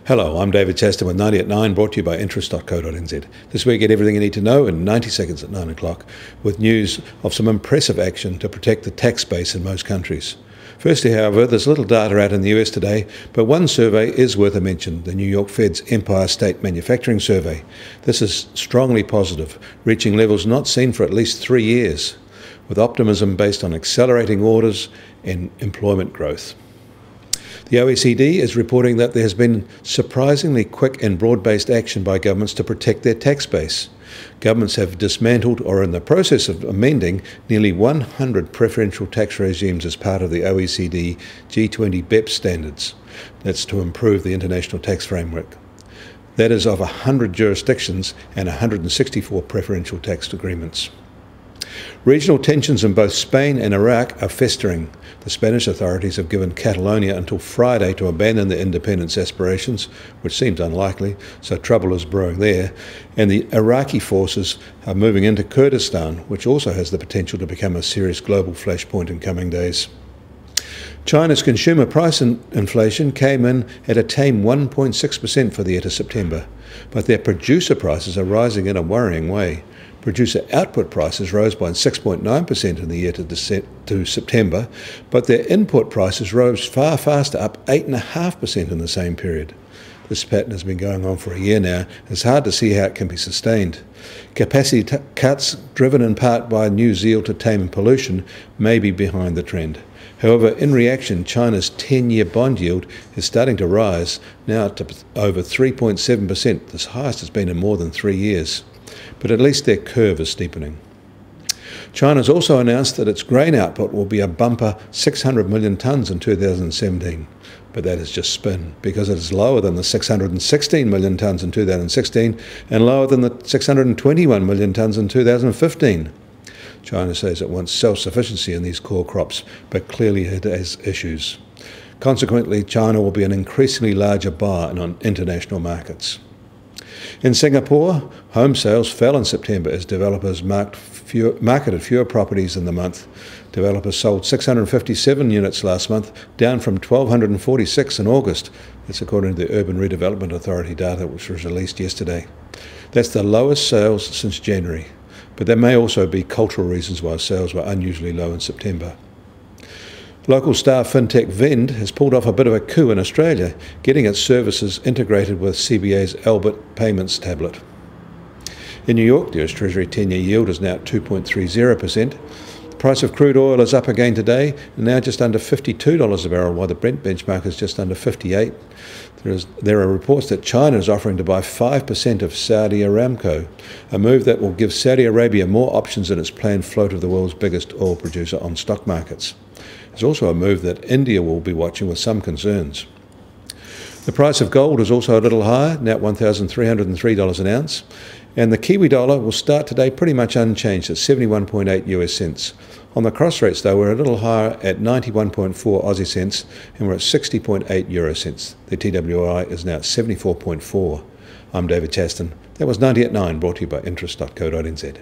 Hello, I'm David Chaston with 90 at 9, brought to you by Interest.co.nz. This week, get everything you need to know in 90 seconds at 9 o'clock, with news of some impressive action to protect the tax base in most countries. Firstly, however, there's little data out in the US today, but one survey is worth a mention, the New York Fed's Empire State Manufacturing Survey. This is strongly positive, reaching levels not seen for at least 3 years, with optimism based on accelerating orders and employment growth. The OECD is reporting that there has been surprisingly quick and broad-based action by governments to protect their tax base. Governments have dismantled or are in the process of amending nearly 100 preferential tax regimes as part of the OECD G20 BEPS standards. That's to improve the international tax framework. That is of 100 jurisdictions and 164 preferential tax agreements. Regional tensions in both Spain and Iraq are festering. The Spanish authorities have given Catalonia until Friday to abandon their independence aspirations, which seems unlikely, so trouble is brewing there. And the Iraqi forces are moving into Kurdistan, which also has the potential to become a serious global flashpoint in coming days. China's consumer price inflation came in at a tame 1.6% for the year to September, but their producer prices are rising in a worrying way. Producer output prices rose by 6.9% in the year to September, but their input prices rose far faster, up 8.5% in the same period. This pattern has been going on for a year now. It's hard to see how it can be sustained. Capacity cuts, driven in part by new zeal to tame pollution, may be behind the trend. However, in reaction, China's 10-year bond yield is starting to rise, now to over 3.7%, the highest it's been in more than 3 years. But at least their curve is steepening. China has also announced that its grain output will be a bumper 600 million tonnes in 2017. But that is just spin, because it is lower than the 616 million tonnes in 2016 and lower than the 621 million tonnes in 2015. China says it wants self-sufficiency in these core crops, but clearly it has issues. Consequently, China will be an increasingly larger buyer in international markets. In Singapore, home sales fell in September as developers marketed fewer properties in the month. Developers sold 657 units last month, down from 1,246 in August. That's according to the Urban Redevelopment Authority data, which was released yesterday. That's the lowest sales since January, but there may also be cultural reasons why sales were unusually low in September. Local star fintech Vend has pulled off a bit of a coup in Australia, getting its services integrated with CBA's Albert Payments tablet. In New York, the US Treasury 10-year yield is now at 2.30%. The price of crude oil is up again today, now just under $52 a barrel, while the Brent benchmark is just under 58. There are reports that China is offering to buy 5% of Saudi Aramco, a move that will give Saudi Arabia more options in its planned float of the world's biggest oil producer on stock markets. It's also a move that India will be watching with some concerns. The price of gold is also a little higher, now at $1,303 an ounce, and the Kiwi dollar will start today pretty much unchanged at 71.8 US cents. On the cross rates, though, we're a little higher at 91.4 Aussie cents, and we're at 60.8 euro cents. The TWI is now at 74.4. I'm David Chaston. That was 90 at 9, brought to you by Interest.co.nz.